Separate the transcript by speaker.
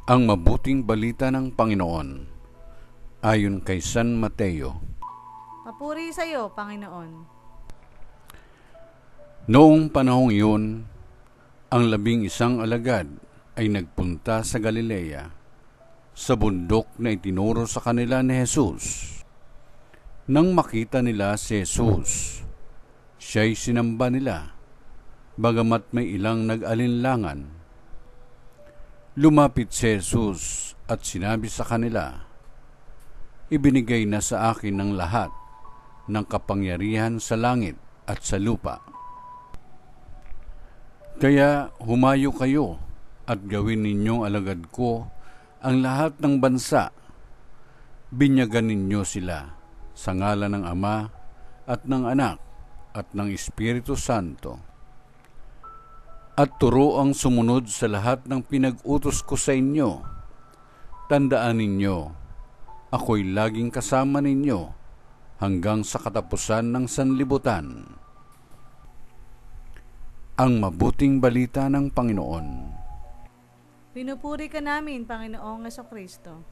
Speaker 1: Ang mabuting balita ng Panginoon ayon kay San Mateo.
Speaker 2: Papuri sa iyo, Panginoon.
Speaker 1: Noong panahong iyon, ang 11 alagad ay nagpunta sa Galilea, sa bundok na itinuro sa kanila ni Jesus. Nang makita nila si Jesus, siya'y sinamba nila, bagamat may ilang nag-alinlangan. Lumapit si Jesus at sinabi sa kanila, "Ibinigay na sa akin ng lahat ng kapangyarihan sa langit at sa lupa. Kaya humayo kayo at gawin ninyong alagad ko ang lahat ng bansa. Binyagan ninyo sila sa ngalan ng Ama at ng Anak at ng Espiritu Santo. At turuang sumunod sa lahat ng pinag-utos ko sa inyo. Tandaan ninyo, ako'y laging kasama ninyo hanggang sa katapusan ng sanlibutan." Ang mabuting balita ng Panginoon.
Speaker 2: Pinupuri ka namin, Panginoong Jesucristo.